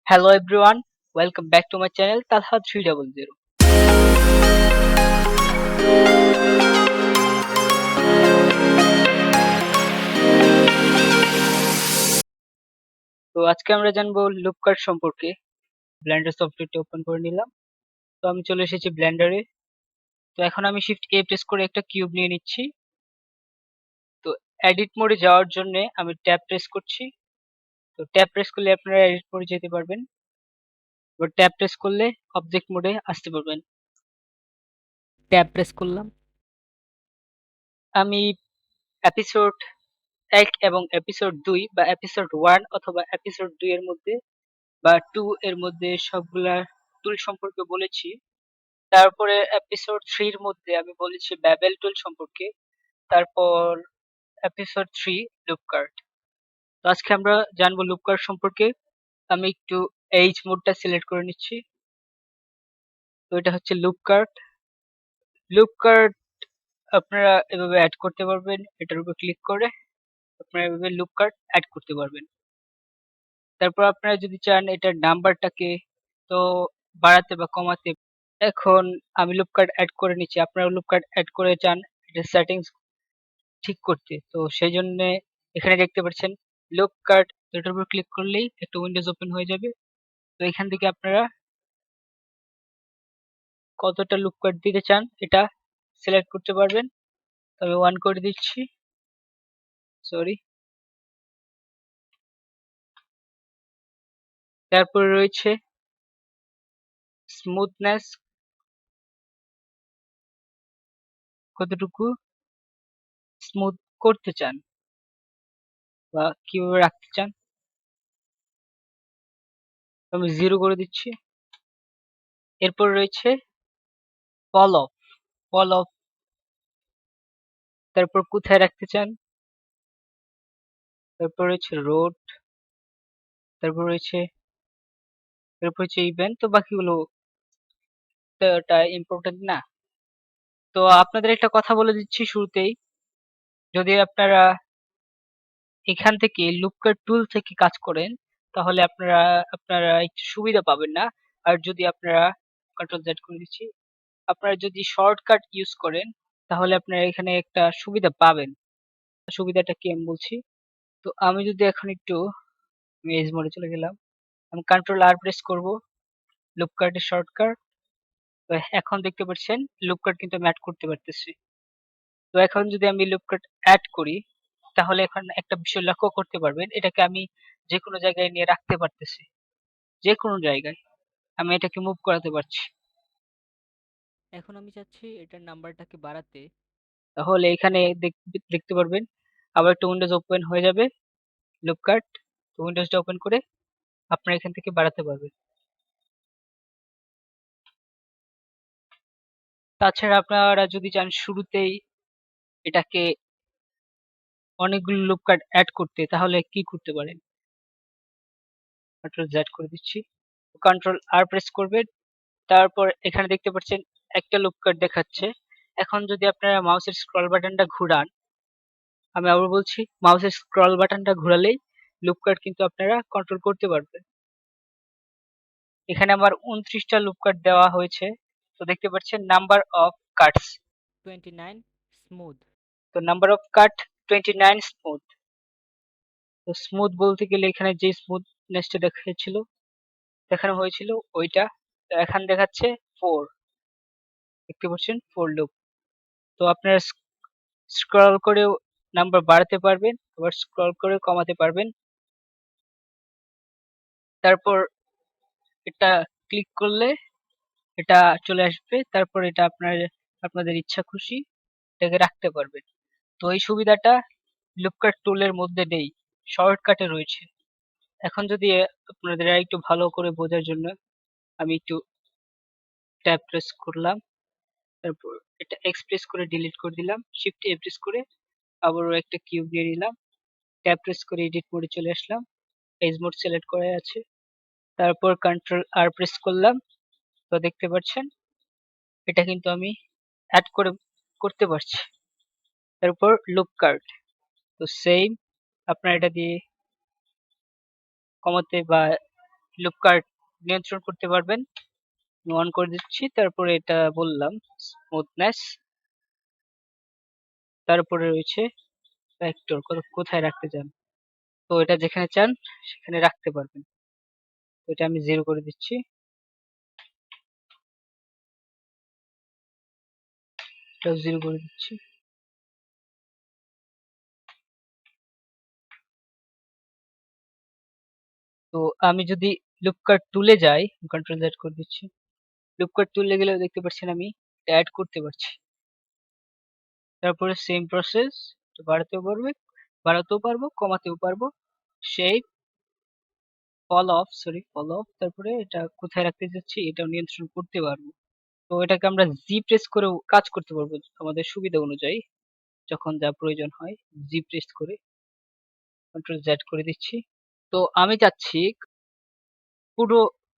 Hello everyone, welcome back to my channel Talha 300. তো আজকে আমরা জানবো লুপ কাট সম্পর্কে। ব্লেন্ডার সফটওয়্যারটি ওপেন করে নিলাম। তো আমি চলে এসেছি ব্লেন্ডারে। তো এখন আমি শিফট A প্রেস করে একটা কিউব নিয়ে নিচ্ছি। তো এডিট মোডে যাওয়ার জন্য আমি ট্যাব প্রেস করছি। তো ট্যাব প্রেস করলে আপনারা এডিট মোডে যেতে পারবেন। এবার ট্যাব প্রেস করলে অবজেক্ট মোডে আসতে পারবেন। ট্যাব প্রেস করলাম। আমি এপিসোড 1 এবং এপিসোড 2 বা এপিসোড 1 অথবা এপিসোড 2 এর মধ্যে বা 2 এর মধ্যে সবগুলা টুল সম্পর্কে বলেছি। তারপরে এপিসোড 3 এর মধ্যে আমি বলেছি ব্যাবেল টুল সম্পর্কে। তারপর এপিসোড 3 লুপ কার্ট। তো আজকে আমরা জানবো লুপ কার্ট সম্পর্কে। আমি একটু এইচ মোডটা সিলেক্ট করে নিচ্ছি। তো এটা হচ্ছে লুপ কার্ট। লুপ কার্ট আপনারা এভাবে অ্যাড করতে পারবেন। এটার উপর ক্লিক করে আপনারা এভাবে লুপ কার্ট অ্যাড করতে পারবেন। তারপর আপনারা যদি চান এটার নাম্বারটাকে তো বাড়াতে বা কমাতে। এখন আমি লুপ কার্ড অ্যাড করে নিচ্ছি। আপনারা লুপ কার্ড অ্যাড করে চান এটা সেটিংস ঠিক করতে। তো সেই জন্য এখানে দেখতে পাচ্ছেন লুপ কার্ড, এটার উপর ক্লিক করলেই একটা উইন্ডোজ ওপেন হয়ে যাবে। তো এখান থেকে আপনারা কতটা লুপ কার্ড দিতে চান এটা সিলেক্ট করতে পারবেন। তো আমি 1 করে দিচ্ছি। সরি। তারপরে রয়েছে স্মুথনেস, কতটুকু স্মুথ করতে চান বা কিভাবে রাখতে চান। আমি 0 করে দিচ্ছি। এরপর রয়েছে ফল অফ। ফল অফ তারপর কোথায় রাখতে চান। তারপর রয়েছে রোড। তারপর হচ্ছে ইভেন্ট। তো বাকিগুলো তো এটা ইম্পর্টেন্ট না। তো আপনাদের একটা কথা বলে দিচ্ছি শুরুতেই, যদি আপনারা এখান থেকে লুপকাট টুল থেকে কাজ করেন তাহলে আপনারা আপনারা একটু সুবিধা পাবেন না। আর যদি আপনারা কন্ট্রোল জেড করে দিচ্ছি, আপনারা যদি শর্টকাট ইউজ করেন তাহলে আপনারা এখানে একটা সুবিধা পাবেন। সুবিধাটা কি আমি বলছি। তো আমি যদি এখন একটু এজ মোডে চলে গেলাম, আমি কন্ট্রোল আর প্রেস করব, লুপকাটের শর্টকাট। তো এখন দেখতে পাচ্ছেন লুপকাট কিন্তু আমি অ্যাড করতে পারতেছি। তো এখন যদি আমি লুপকাট অ্যাড করি তাহলে এখন একটা বিষয় লক্ষ্য করতে পারবেন, এটাকে আমি যে কোনো জায়গায় নিয়ে রাখতে পারতেছি। যে কোনো জায়গায় আমি এটাকে মুভ করাতে পারছি। এখন আমি চাচ্ছি এটার নাম্বারটাকে বাড়াতে। তাহলে এখানে দেখতে পারবেন আবার একটা উইন্ডোজ ওপেন হয়ে যাবে লুপকাট। তো উইন্ডোজটা ওপেন করে আপনারা এখান থেকে বাড়াতে পারবেন। তাছাড়া আপনারা যদি চান শুরুতেই এটাকে অনেকগুলো লুপকাট অ্যাড করতে তাহলে কি করতে পারেন। কন্ট্রোল জেড করে দিচ্ছি, কন্ট্রোল আর প্রেস করবেন। তারপর এখানে দেখতে পাচ্ছেন একটা লুপ কাট দেখাচ্ছে। এখন যদি আপনারা মাউসের স্ক্রল বাটনটা ঘুরান, আমি আবার বলছি মাউসের স্ক্রল বাটনটা ঘোরালেই লুপ কাট কিন্তু আপনারা কন্ট্রোল করতে পারবেন। এখানে আমার 29টা লুপ কাট দেওয়া হয়েছে। তো দেখতে পাচ্ছেন নাম্বার অফ কাটস 29 স্মুথ। তো নাম্বার অফ কাট 29 স্মুথ। তো স্মুথ বলতে গেলে এখানে যে স্মুথনেসটা দেখানো হয়েছিল ওইটা। তো এখন দেখাচ্ছে 4। দেখতে পাচ্ছেন 4 লুপ। তো আপনারা স্ক্রল করেও নাম্বার বাড়াতে পারবেন, আবার স্ক্রল করে কমাতে পারবেন। তারপর এটা ক্লিক করলে এটা চলে আসবে। তারপর এটা আপনাদের ইচ্ছা খুশি এটাকে রাখতে পারবেন। তো এই সুবিধাটা লুপকাট টুলের মধ্যে নেই, শর্টকাটে রয়েছে। এখন যদি আপনাদের একটু ভালো করে বোঝার জন্য আমি একটু ট্যাব প্রেস করলাম। তারপর এটা এক্স প্রেস করে ডিলিট করে দিলাম। শিফট এ প্রেস করে আবারও একটা কিউব দিয়ে নিলাম। ট্যাব প্রেস করে এডিট মোডে চলে আসলাম। এজ মোড সিলেক্ট করা আছে। তারপর কন্ট্রোল আর প্রেস করলাম। তো দেখতে পাচ্ছেন এটা কিন্তু আমি অ্যাড করতে পারছি। তারপর লুপ কার্ট। তো সেম আপনারা এটা দিয়ে কমাতে বা লুপ কাট নিয়ন্ত্রণ করতে পারবেন। অন করে দিচ্ছি, তারপরে এটা বললাম স্মুথনেস, তারপরে রয়েছে ফ্যাক্টর, কোথায় রাখতে চান, তো এটা যেখানে চান সেখানে রাখতে পারবেন। তো এটা আমি 0 করে দিচ্ছি, এটাও 0 করে দিচ্ছি। তো আমি যদি লুপ কাট টুলে যাই, কন্ট্রোল জেড করে দিচ্ছি, লুপ কাট টুলে গেলেও দেখতে পাচ্ছেন আমি অ্যাড করতে পারছি। তারপরে সেম প্রসেস, বাড়াতেও পারবো কমাতেও পারবো। শেপ, ফল অফ, তারপরে এটা কোথায় রাখতে যাচ্ছি এটাও নিয়ন্ত্রণ করতে পারবো। তো এটাকে আমরা জি প্রেস করেও কাজ করতে পারবো আমাদের সুবিধা অনুযায়ী, যখন যা প্রয়োজন হয়। জি প্রেস করে কন্ট্রোল জেড করে দিচ্ছি। তো আমি চাচ্ছি পুরো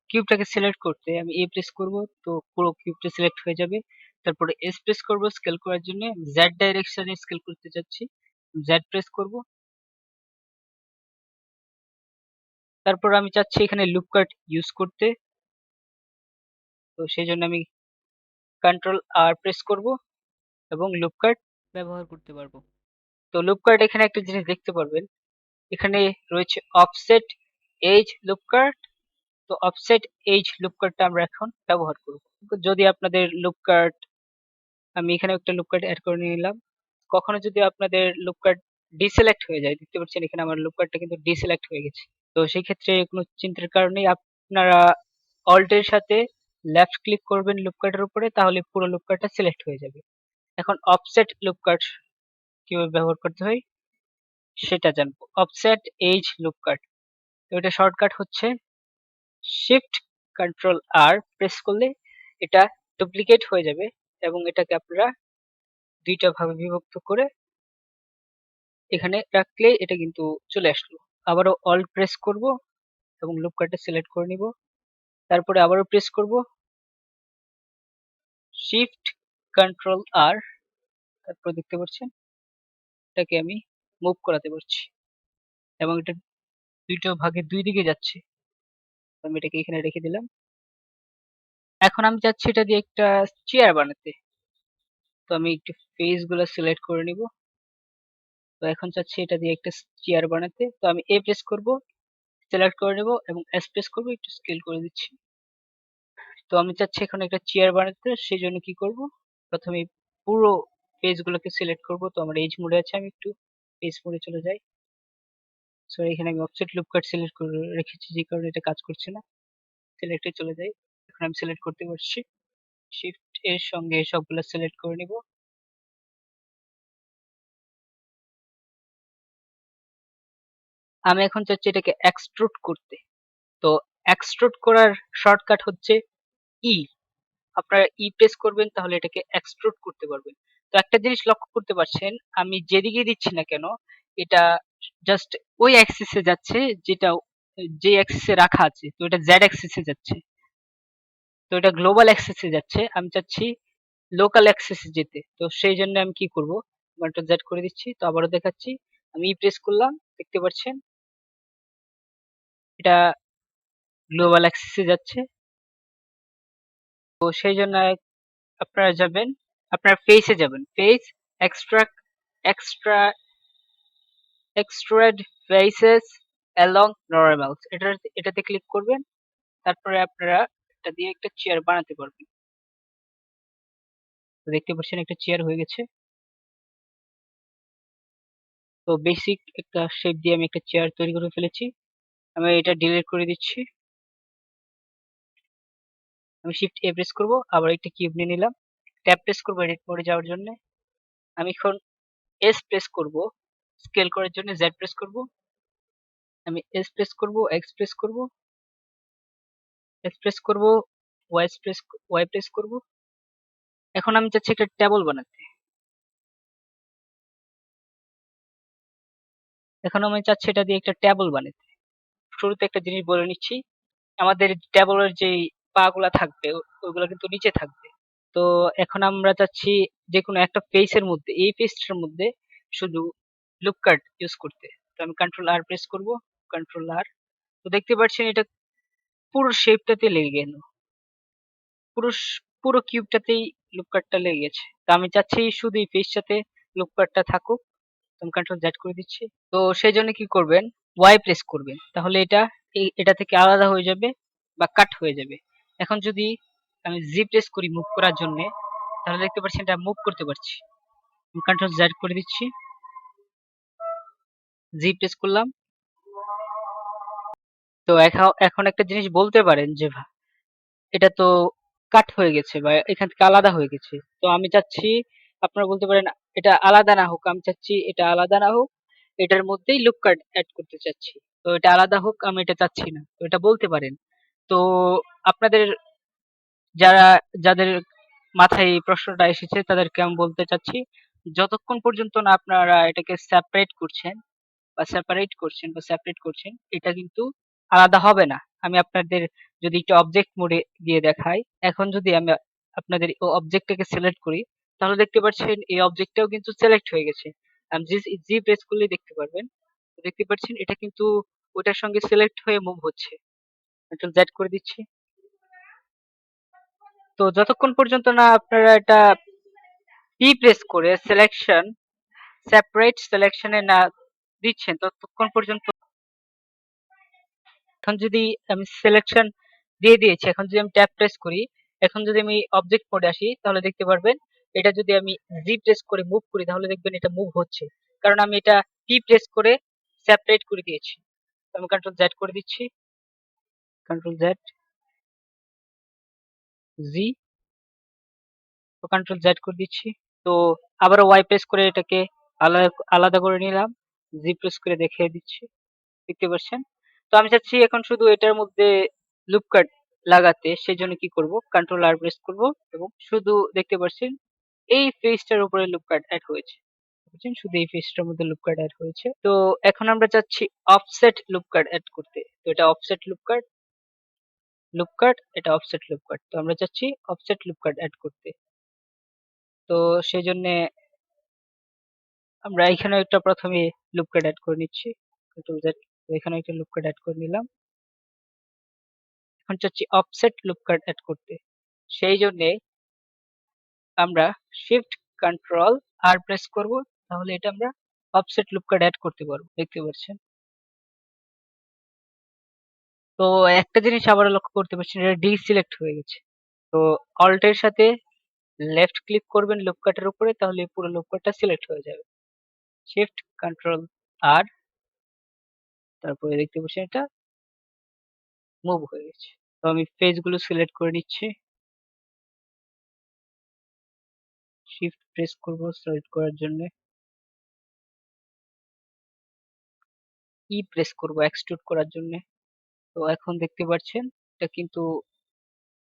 কিউবটাকে সিলেক্ট করতে, আমি এ প্রেস করব, তো পুরো কিউবটা সিলেক্ট হয়ে যাবে। তারপরে এস প্রেস করব স্কেল করার জন্য, জেড ডাইরেকশনে স্কেল করতে চাচ্ছি, জেড প্রেস করব। তারপর আমি চাচ্ছি এখানে লুপ কাট ইউজ করতে, তো সেই জন্য আমি কন্ট্রোল আর প্রেস করব এবং লুপ কাট ব্যবহার করতে পারবো। তো লুপ কাট এখানে একটা জিনিস দেখতে পারবেন, এখানে রয়েছে অফসেট এজ লুপ কাট। তো অফসেট এজ লুপ কাটটা আমরা এখন ব্যবহার করব। যদি আপনাদের লুপ কাট, আমি এখানে একটা লুপ কাট অ্যাড করে নিলাম, কখনো যদি আপনাদের লুপ কাট ডিসিলেক্ট হয়ে যায়, দেখতে পাচ্ছেন এখানে আমার লুপ কাটটা কিন্তু ডিসিলেক্ট হয়ে গেছে, তো সেই ক্ষেত্রে কোনো চিন্তার কারণেই আপনারা অল্টের সাথে লেফট ক্লিক করবেন লুপ কাটের উপরে, তাহলে পুরো লুপ কাটটা সিলেক্ট হয়ে যাবে। এখন অফসেট লুপ কাট কিভাবে ব্যবহার করতে হয় সেটা জানবো। অফসেট এজ লুপ কাট, তো এটা শর্টকাট হচ্ছে শিফট কন্ট্রোল আর প্রেস করলে এটা ডুপ্লিকেট হয়ে যাবে, এবং এটাকে আপনারা দুইটা ভাগে বিভক্ত করে এখানে রাখলে এটা কিন্তু চলে আসলো। আবারও অল্ট প্রেস করব এবং লুপ কাটটা সিলেক্ট করে নিব, তারপরে আবারও প্রেস করব শিফট কন্ট্রোল আর, তারপর দেখতে পাচ্ছেন এটাকে আমি মুভ করাতে পারছি এবং এটা দুইটা ভাগে দুই দিকে যাচ্ছে। আমি এটাকে এখানে রেখে দিলাম। এখন আমি চাচ্ছি এটা দিয়ে একটা চেয়ার বানাতে, তো আমি একটু ফেস গুলো সিলেক্ট করে নিব। তো এখন চাচ্ছি এটা দিয়ে একটা চেয়ার বানাতে, তো আমি এ প্রেস করব, সিলেক্ট করে নেব এবং এস প্রেস করব, একটু স্কেল করে দিচ্ছি। তো আমি চাচ্ছি এখন একটা চেয়ার বানাতে, সেই জন্য কি করব, প্রথমে পুরো পেজ গুলোকে সিলেক্ট করব। তো আমার এজ মোডে আছে, আমি একটু পেজ মোডে চলে যাই। সো এখানে আমি অফসেট লুপ কাট সিলেক্ট করে রেখেছি, যে কারণে এটা কাজ করছে না। সিলেক্টে চলে যাই, এখন আমি সিলেক্ট করতে পারছি। শিফট এর সঙ্গে সবগুলো সিলেক্ট করে নিব। আমি এখন চাচ্ছি এটাকে এক্সট্রুড করতে, তো এক্সট্রুড করার শর্টকাট হচ্ছে ই, আপনারা ই প্রেস করবেন তাহলে এটাকে এক্সট্রুড করতে পারবেন। তো একটা জিনিস লক্ষ্য করতে পারছেন, আমি যেদিকে দিচ্ছি না কেন এটা জাস্ট ওই অ্যাক্সিসে যাচ্ছে, যেটা যে অ্যাক্সিসে রাখা আছে, তো এটা জেড অ্যাক্সিসে যাচ্ছে, তো এটা গ্লোবাল অ্যাক্সিসে যাচ্ছে, আমি চাচ্ছি লোকাল অ্যাক্সিসে যেতে। তো সেই জন্য আমি কি করব, কন্ট্রোল জেড করে দিচ্ছি। তো আবারও দেখাচ্ছি, আমি ই প্রেস করলাম, দেখতে পাচ্ছেন এটা গ্লোবাল অ্যাক্সিসে যাচ্ছে। তো সেই জন্য আপনারা যাবেন, আপনার ফেসে যাবেন, face, extract, extra extrude faces along normals, এটাতে ক্লিক করবেন। তারপরে আপনারা এটা দিয়ে একটা চেয়ার বানাতে পারবেন। তো দেখতে পাচ্ছেন একটা চেয়ার হয়ে গেছে। তো বেসিক একটা শেপ দিয়ে আমি একটা চেয়ার তৈরি করে ফেলেছি। আমি এটা ডিলিট করে দিচ্ছি। আমি শিফট এ প্রেস করব, আবার একটা কিউব নিয়ে নিলাম, ট্যাব প্রেস করবো এডিট মোডে যাওয়ার জন্য। আমি এখন এস প্রেস করব স্কেল করার জন্য, জেড প্রেস করব, আমি এস প্রেস করব, এক্স প্রেস করব, এস প্রেস করব, ওয়াই প্রেস করব। এখন আমি চাচ্ছি একটা টেবল বানাতে, এখন আমি চাচ্ছি এটা দিয়ে একটা টেবল বানাতে। শুরুতে একটা জিনিস বলে নিচ্ছি, আমাদের টেবলের যে পা গুলা থাকবে ওইগুলো কিন্তু নিচে থাকবে। তো এখন আমরা চাচ্ছি যে কোনো একটা পেজের মধ্যে, এই পেজটার মধ্যে শুধু লুপ কাট ইউজ করতে। তো আমি কন্ট্রোল আর প্রেস করব, কন্ট্রোল আর। তো দেখতে পাচ্ছেন এটা পুরো শেপটাতে লেগে গেল, পুরো কিউবটাতেই লুপ কাটটা লেগে গেছে। তো আমি চাচ্ছি শুধু এই ফেসটাতে লুপ কাটটা থাকুক। তো আমি কন্ট্রোল জেড করে দিচ্ছি। তো সেই জন্য কি করবেন, ওয়াই প্রেস করবেন, তাহলে এটা এটা থেকে আলাদা হয়ে যাবে বা কাট হয়ে যাবে। এখন যদি আমি জি প্রেস করি মুভ করার জন্য, তাহলে দেখতে পাচ্ছি এটা মুভ করতে পারছি। আমি কন্ট্রোল জেড করে দিচ্ছি, জি প্রেস করলাম। তো এখন একটা জিনিস বলতে পারেন যে এটা তো কাট হয়ে গেছে বা এখান থেকে আলাদা হয়ে গেছে। তো আমি চাচ্ছি, আপনারা বলতে পারেন এটা আলাদা না হোক, আমি চাচ্ছি এটা আলাদা না হোক, এটার মধ্যেই লুপ কাট অ্যাড করতে চাচ্ছি। তো এটা আলাদা হোক, আমি এটা চাচ্ছি না, তো এটা বলতে পারেন। তো আপনাদের যাদের মাথায় এই প্রশ্নটা এসেছে তাদেরকে আমি বলতে চাচ্ছি, যতক্ষণ পর্যন্ত না আপনারা এটাকে সেপারেট করছেন, এটা কিন্তু আলাদা হবে না। আমি আপনাদের যদি একটু অবজেক্ট মোডে গিয়ে দেখাই, এখন যদি আমি আপনাদের অবজেক্টটাকে সিলেক্ট করি, তাহলে দেখতে পাচ্ছেন এই অবজেক্টটাও কিন্তু সিলেক্ট হয়ে গেছে। আমি জি প্রেস করলে দেখতে পারবেন, দেখতে পাচ্ছেন এটা কিন্তু ওটার সঙ্গে সিলেক্ট হয়ে মুভ হচ্ছে। কন্ট্রোল জেড করে দিচ্ছি। তো যতক্ষণ পর্যন্ত না আপনারা এটা পি প্রেস করে সেপারেট সিলেকশনে না দিচ্ছেন, ততক্ষণ পর্যন্ত। এখন যদি আমি সিলেকশন দিয়ে দিয়েছি, এখন যদি আমি ট্যাব প্রেস করি, এখন যদি আমি অবজেক্ট মোডে আসি, তাহলে দেখতে পারবেন এটা যদি আমি জি প্রেস করে মুভ করি, তাহলে দেখবেন এটা মুভ হচ্ছে, কারণ আমি এটা পি প্রেস করে সেপারেট করে দিয়েছি। তো আমি কন্ট্রোল জেড করে দিচ্ছি, কন্ট্রোল জেড, জি, তো কন্ট্রোল জেড করে দিচ্ছি। তো আবারও ওয়াই প্রেস করে এটাকে আলাদা আলাদা করে নিলাম, জি প্রেস করে দেখিয়ে দিচ্ছি, দেখতে পাচ্ছেন। তো আমি চাচ্ছি এখন শুধু এটার মধ্যে লুপ কাট লাগাতে, সেই জন্য কি করব, কন্ট্রোল আর প্রেস করব এবং শুধু দেখতে পাচ্ছেন এই ফেসটার উপরে লুপ কাট অ্যাড হয়েছে, বুঝছেন, শুধু এই ফেসটার মধ্যে লুপ কাট অ্যাড হয়েছে। তো এখন আমরা চাচ্ছি অফসেট লুপ কাট অ্যাড করতে। তো এটা অফসেট লুপ কাট, এটা অফসেট লুপ কাট। তো আমরা চাচ্ছি অফসেট লুপ কাট অ্যাড করতে। তো সেই জন্য আমরা এখানে একটা প্রথমে লুপ কাট অ্যাড করে নিচ্ছি, কন্ট্রোল জেড। তো এখানে একটা লুপ কাট অ্যাড করে নিলাম। এখন চাচ্ছি অফসেট লুপ কাট অ্যাড করতে, সেই জন্য আমরা শিফট কন্ট্রোল আর প্রেস করব, তাহলে এটা আমরা অফসেট লুপ কাট অ্যাড করতে পারবো, দেখতে পাচ্ছেন। তো একটা জিনিস আবার লক্ষ্য করতে পারছেন, এটা ডিসিলেক্ট হয়ে গেছে। তো অল্টের সাথে লেফট ক্লিক করবেন লুপ কাটের উপরে, তাহলে পুরো লুপ কাটটা সিলেক্ট হয়ে যাবে। শিফট কন্ট্রোল আর, তারপরে দেখতে পাচ্ছেন এটা মুভ হয়ে গেছে। তো আমি ফেস গুলো সিলেক্ট করে নিচ্ছি, শিফট প্রেস করব সিলেক্ট করার জন্য, ই প্রেস করব এক্সট্রুড করার জন্য। তো এখন দেখতে পাচ্ছেন এটা কিন্তু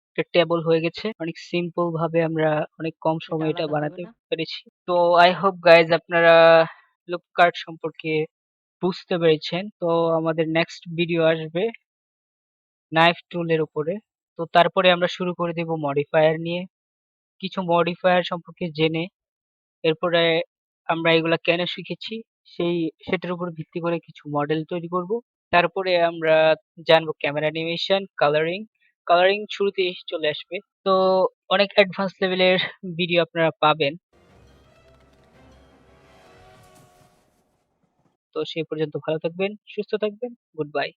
একটা টেবল হয়ে গেছে। অনেক সিম্পল ভাবে আমরা অনেক কম এটা সময়ে এটা আলাদা হবে বানাতে না। পেরেছি। তো আই হোপ গাইজ আপনারা ফ্লিপকার্ট সম্পর্কে বুঝতে পেরেছেন। তো আমাদের নেক্সট ভিডিও আসবে নাইফ টুলের উপরে। তো তারপরে আমরা শুরু করে দেব মডিফায়ার নিয়ে, কিছু মডিফায়ার সম্পর্কে জেনে, এরপরে আমরা এগুলা কেন শিখেছি সেই সেটার উপর ভিত্তি করে কিছু মডেল তৈরি করব। তারপরে আমরা জানবো ক্যামেরা অ্যানিমেশন, কালারিং শুরুতেই চলে আসবে। তো অনেক অ্যাডভান্স লেভেলের ভিডিও আপনারা পাবেন। তো সেই পর্যন্ত ভালো থাকবেন, সুস্থ থাকবেন, গুড বাই।